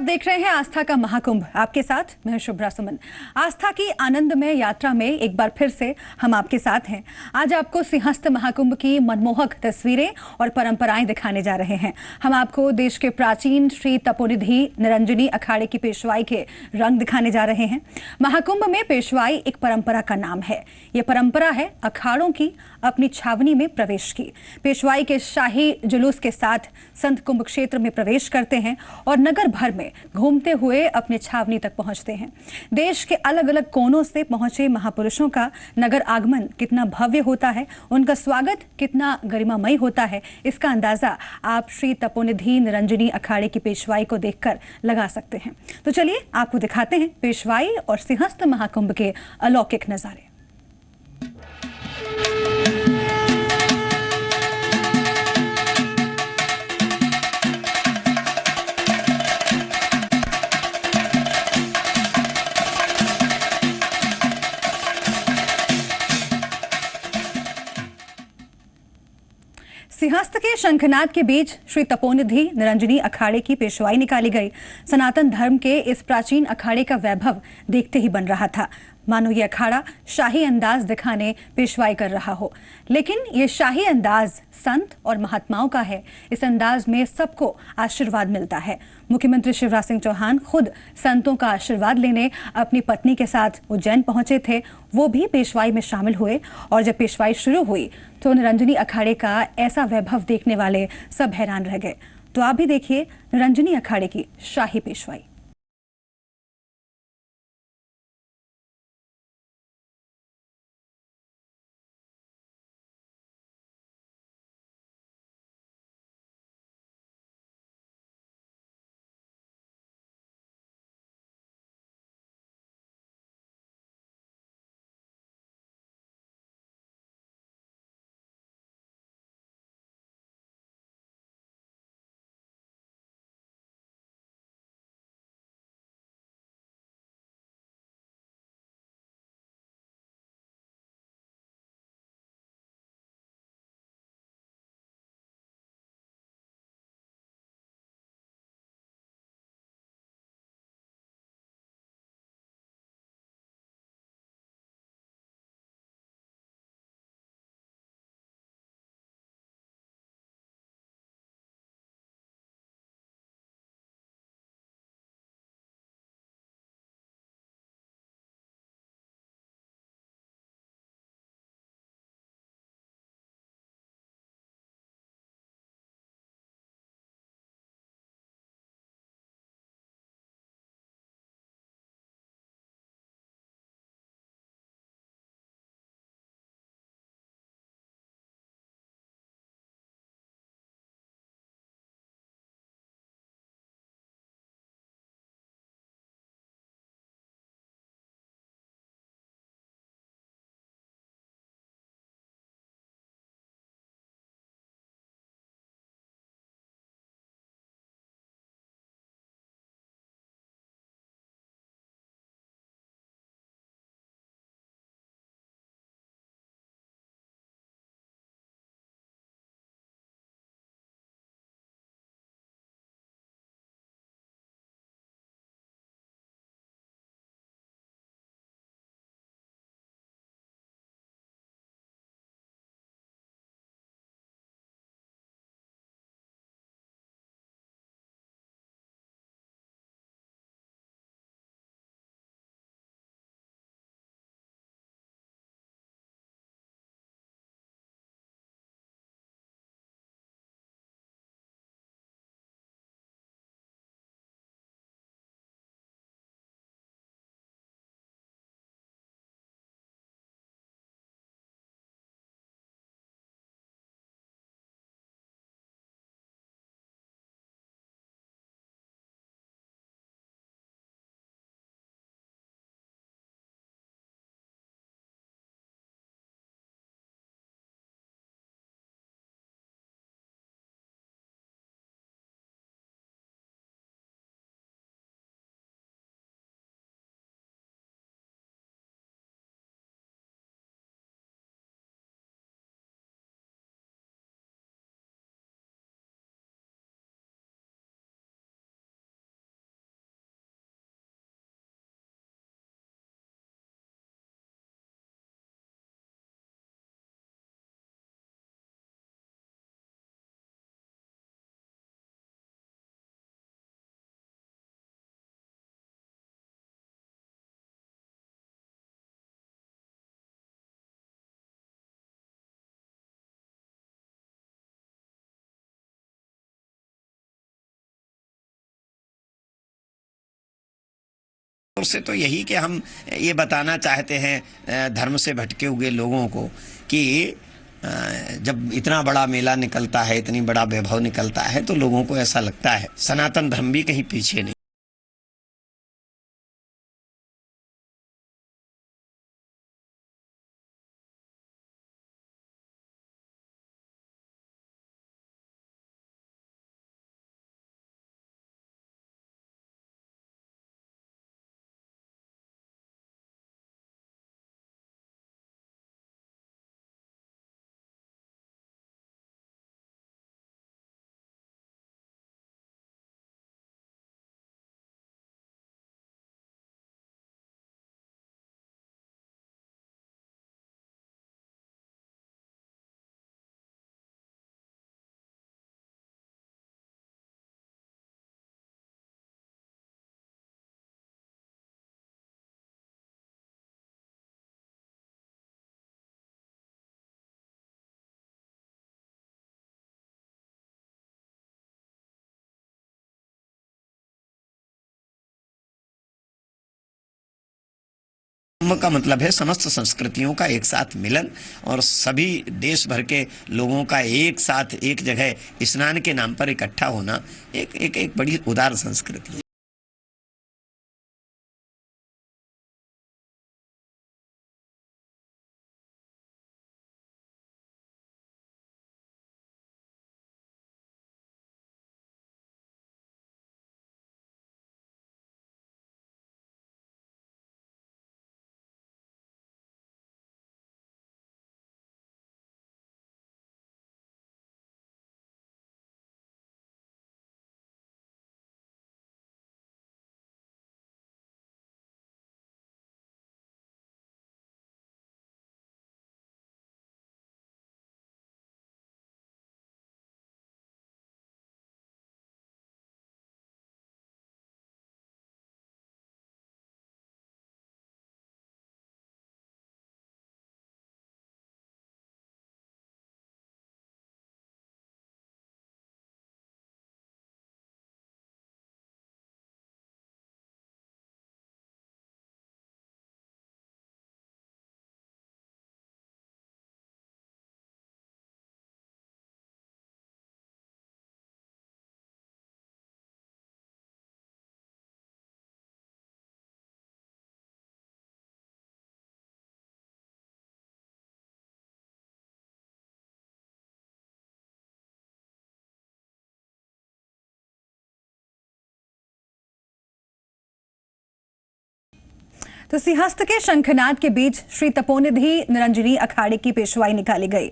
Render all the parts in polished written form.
देख रहे हैं आस्था का महाकुंभ। आपके साथ मैं शुभ्रा सुमन। आस्था की आनंदमय यात्रा में एक बार फिर से हम आपके साथ हैं। आज आपको सिंहस्थ महाकुंभ की मनमोहक तस्वीरें और परंपराएं दिखाने जा रहे हैं। हम आपको देश के प्राचीन श्री तपोनिधि निरंजनी अखाड़े की पेशवाई के रंग दिखाने जा रहे हैं। महाकुंभ में पेशवाई एक परंपरा का नाम है। ये परंपरा है अखाड़ों की अपनी छावनी में प्रवेश की। पेशवाई के शाही जुलूस के साथ संत कुंभ क्षेत्र में प्रवेश करते हैं और नगर भर में घूमते हुए अपने छावनी तक पहुंचते हैं। देश के अलग अलग कोनों से पहुंचे महापुरुषों का नगर आगमन कितना भव्य होता है, उनका स्वागत कितना गरिमामय होता है, इसका अंदाजा आप श्री तपोनिधि निरंजनी अखाड़े की पेशवाई को देखकर लगा सकते हैं। तो चलिए आपको दिखाते हैं पेशवाई और सिंहस्थ महाकुंभ के अलौकिक नजारे। सिंहस्थ के शंखनाद के बीच श्री तपोनिधि निरंजनी अखाड़े की पेशवाई निकाली गई। सनातन धर्म के इस प्राचीन अखाड़े का वैभव देखते ही बन रहा था, मानो ये अखाड़ा शाही अंदाज दिखाने पेशवाई कर रहा हो। लेकिन ये शाही अंदाज संत और महात्माओं का है। इस अंदाज में सबको आशीर्वाद मिलता है। मुख्यमंत्री शिवराज सिंह चौहान खुद संतों का आशीर्वाद लेने अपनी पत्नी के साथ उज्जैन पहुंचे थे। वो भी पेशवाई में शामिल हुए और जब पेशवाई शुरू हुई तो निरंजनी अखाड़े का ऐसा वैभव देखने वाले सब हैरान रह गए। तो आप भी देखिए निरंजनी अखाड़े की शाही पेशवाई। और से तो यही कि हम ये बताना चाहते हैं धर्म से भटके हुए लोगों को कि जब इतना बड़ा मेला निकलता है, इतनी बड़ा वैभव निकलता है, तो लोगों को ऐसा लगता है सनातन धर्म भी कहीं पीछे नहीं। धर्म का मतलब है समस्त संस्कृतियों का एक साथ मिलन और सभी देश भर के लोगों का एक साथ एक जगह स्नान के नाम पर इकट्ठा होना एक बड़ी उदार संस्कृति है। तो सिंहस्थ के शंखनाद के बीच श्री तपोनिधि निरंजनी अखाड़े की पेशवाई निकाली गई।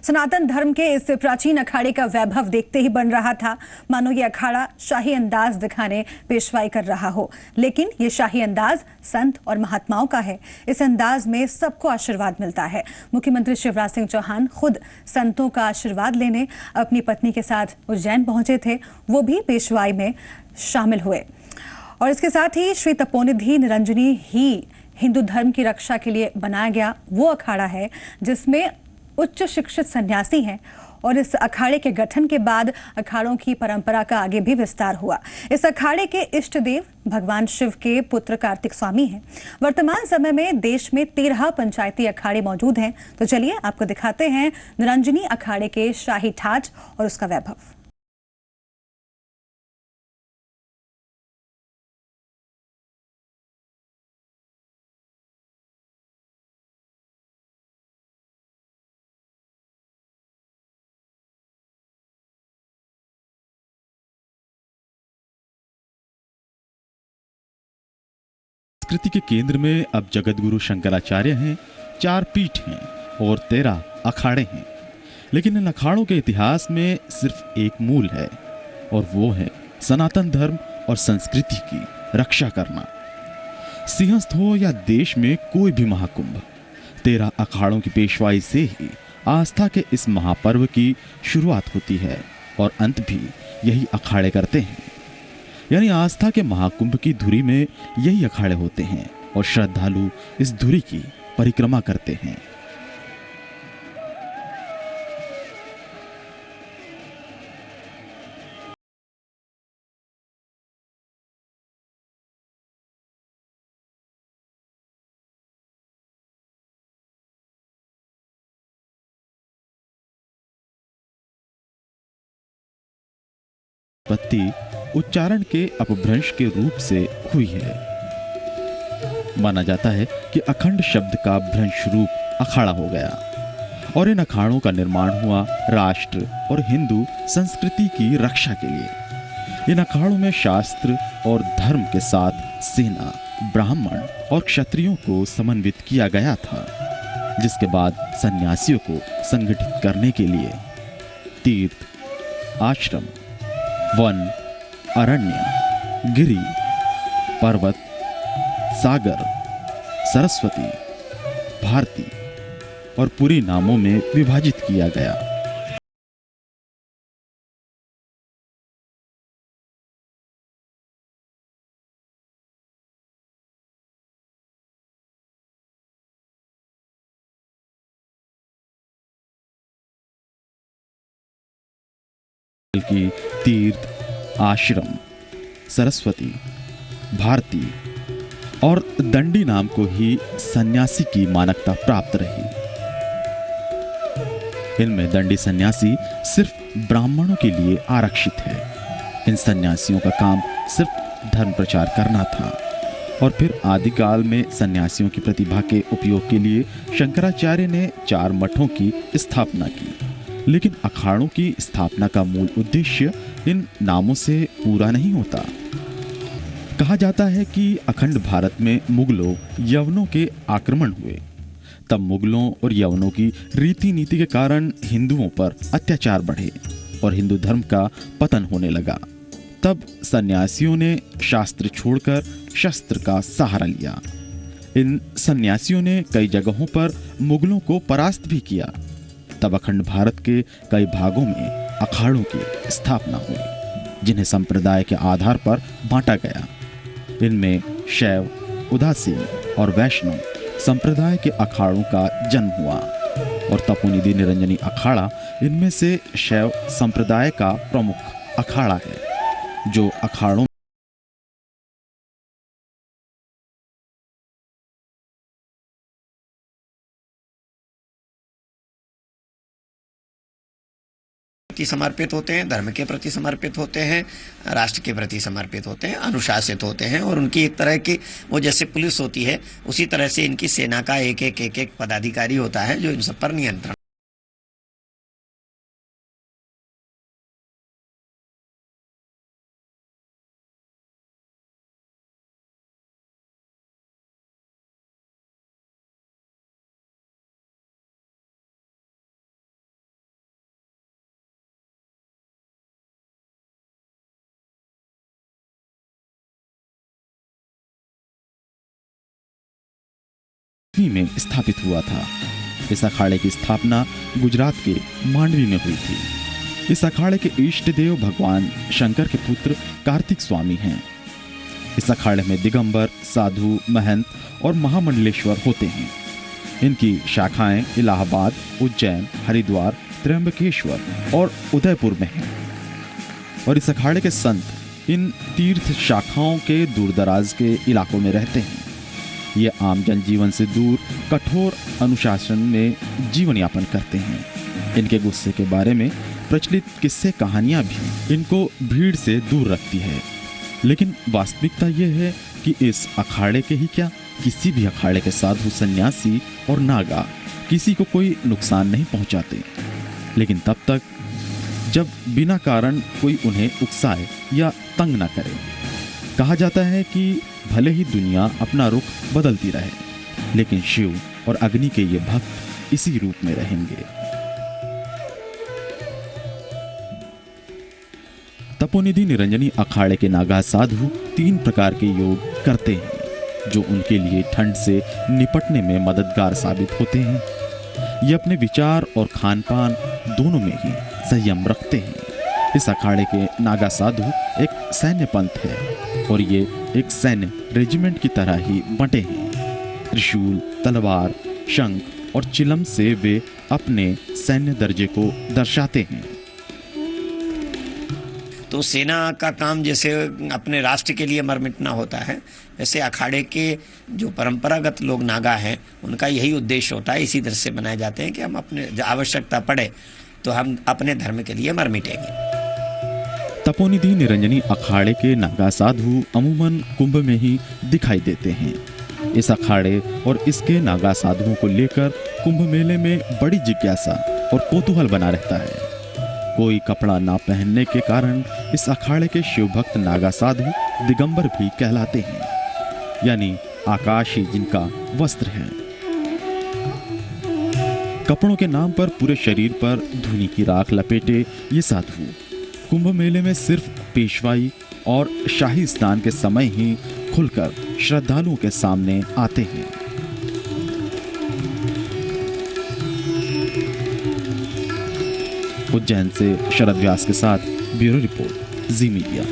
सनातन धर्म के इस प्राचीन अखाड़े का वैभव देखते ही बन रहा था मानो ये अखाड़ा शाही अंदाज दिखाने पेशवाई कर रहा हो, लेकिन ये शाही अंदाज संत और महात्माओं का है। इस अंदाज में सबको आशीर्वाद मिलता है। मुख्यमंत्री शिवराज सिंह चौहान खुद संतों का आशीर्वाद लेने अपनी पत्नी के साथ उज्जैन पहुंचे थे, वो भी पेशवाई में शामिल हुए। और इसके साथ ही श्री तपोनिधि निरंजनी ही हिंदू धर्म की रक्षा के लिए बनाया गया वो अखाड़ा है जिसमें उच्च शिक्षित सन्यासी हैं, और इस अखाड़े के गठन के बाद अखाड़ों की परंपरा का आगे भी विस्तार हुआ। इस अखाड़े के इष्ट देव भगवान शिव के पुत्र कार्तिक स्वामी हैं। वर्तमान समय में देश में 13 पंचायती अखाड़े मौजूद हैं। तो चलिए आपको दिखाते हैं निरंजनी अखाड़े के शाही ठाठ और उसका वैभव। संस्कृति के केंद्र में अब जगतगुरु शंकराचार्य हैं, 4 पीठ हैं और 13 अखाड़े हैं। लेकिन इन अखाड़ों के इतिहास में सिर्फ एक मूल है और वो है सनातन धर्म और संस्कृति की रक्षा करना। सिंहस्थ हो या देश में कोई भी महाकुंभ, 13 अखाड़ों की पेशवाई से ही आस्था के इस महापर्व की शुरुआत होती है और अंत भी यही अखाड़े करते हैं। यानी आस्था के महाकुंभ की धुरी में यही अखाड़े होते हैं और श्रद्धालु इस धुरी की परिक्रमा करते हैं। उत्पत्ति उच्चारण के अपभ्रंश के रूप से हुई है। माना जाता है कि अखंड शब्द का भ्रंश रूप अखाड़ा हो गया और इन अखाड़ों का निर्माण हुआ राष्ट्र और हिंदू संस्कृति की रक्षा के लिए। इन अखाड़ों में शास्त्र और धर्म के साथ सेना, ब्राह्मण और क्षत्रियों को समन्वित किया गया था, जिसके बाद सन्यासियों को संगठित करने के लिए तीर्थ, आश्रम, वन, अरण्य, गिरि, पर्वत, सागर, सरस्वती, भारती और पुरी नामों में विभाजित किया गया। की तीर्थ, आश्रम, सरस्वती, भारती और दंडी नाम को ही सन्यासी की मानकता प्राप्त रही। इनमें दंडी सन्यासी सिर्फ ब्राह्मणों के लिए आरक्षित है। इन सन्यासियों का काम सिर्फ धर्म प्रचार करना था। और फिर आदिकाल में सन्यासियों की प्रतिभा के उपयोग के लिए शंकराचार्य ने 4 मठों की स्थापना की। लेकिन अखाड़ों की स्थापना का मूल उद्देश्य इन नामों से पूरा नहीं होता। कहा जाता है कि अखंड भारत में मुगलों, यवनों के आक्रमण हुए। तब मुगलों और यवनों की रीति नीति के कारण हिंदुओं पर अत्याचार बढ़े और हिंदू धर्म का पतन होने लगा। तब सन्यासियों ने शास्त्र छोड़कर शस्त्र का सहारा लिया। इन सन्यासियों ने कई जगहों पर मुगलों को परास्त भी किया। तब अखंड भारत के कई भागों में अखाड़ों की स्थापना हुई, जिन्हें संप्रदाय के आधार पर बांटा गया। इनमें शैव, उदासीन और वैष्णव संप्रदाय के अखाड़ों का जन्म हुआ और तपोनिधि निरंजनी अखाड़ा इनमें से शैव संप्रदाय का प्रमुख अखाड़ा है, जो अखाड़ों प्रति समर्पित होते हैं, धर्म के प्रति समर्पित होते हैं, राष्ट्र के प्रति समर्पित होते हैं, अनुशासित होते हैं। और उनकी एक तरह की, वो जैसे पुलिस होती है उसी तरह से इनकी सेना का एक एक पदाधिकारी होता है जो इन सब पर नियंत्रण। में स्थापित हुआ था। इस अखाड़े की स्थापना गुजरात के मांडवी में हुई थी। इस अखाड़े के इष्ट देव भगवान शंकर के पुत्र कार्तिक स्वामी हैं। इस अखाड़े में दिगंबर, साधु, महंत और महामंडलेश्वर होते हैं। इनकी शाखाएं इलाहाबाद, उज्जैन, हरिद्वार, त्र्यंबकेश्वर और उदयपुर में हैं। और इस अखाड़े के संत इन तीर्थ शाखाओं के दूरदराज के इलाकों में रहते हैं। ये आम जनजीवन से दूर कठोर अनुशासन में जीवन यापन करते हैं। इनके गुस्से के बारे में प्रचलित किस्से कहानियां भी इनको भीड़ से दूर रखती है। लेकिन वास्तविकता यह है कि इस अखाड़े के ही क्या, किसी भी अखाड़े के साधु, सन्यासी और नागा किसी को कोई नुकसान नहीं पहुंचाते। लेकिन तब तक जब बिना कारण कोई उन्हें उकसाए या तंग ना करे। कहा जाता है कि भले ही दुनिया अपना रुख बदलती रहे, लेकिन शिव और अग्नि के ये भक्त इसी रूप में रहेंगे। तपोनिधि निरंजनी अखाड़े के नागा साधु 3 प्रकार के योग करते हैं, जो उनके लिए ठंड से निपटने में मददगार साबित होते हैं। ये अपने विचार और खान पान दोनों में ही संयम रखते हैं। इस अखाड़े के नागा साधु एक सैन्य पंथ है और ये एक सैन्य रेजिमेंट की तरह ही बंटे हैं। त्रिशूल, तलवार, शंख और चिलम से वे अपने सैन्य दर्जे को दर्शाते हैं। तो सेना का काम जैसे अपने राष्ट्र के लिए मर मिटना होता है, वैसे अखाड़े के जो परंपरागत लोग नागा हैं उनका यही उद्देश्य होता है। इसी तरह से बनाए जाते हैं कि हम अपने आवश्यकता पड़े तो हम अपने धर्म के लिए मर मिटेंगे। तपोनिधि निरंजनी अखाड़े के नागा साधु अमूमन कुंभ में ही दिखाई देते हैं। इस अखाड़े और इसके नागा साधुओं को लेकर कुंभ मेले में बड़ी जिज्ञासा और कौतूहल बना रहता है। कोई कपड़ा ना पहनने के कारण इस अखाड़े के शिव भक्त नागा साधु दिगंबर भी कहलाते हैं, यानी आकाश ही जिनका वस्त्र है। कपड़ों के नाम पर पूरे शरीर पर धुनी की राख लपेटे ये साधु कुंभ मेले में सिर्फ पेशवाई और शाही स्नान के समय ही खुलकर श्रद्धालुओं के सामने आते हैं। उज्जैन से शरद व्यास के साथ ब्यूरो रिपोर्ट, जी मीडिया।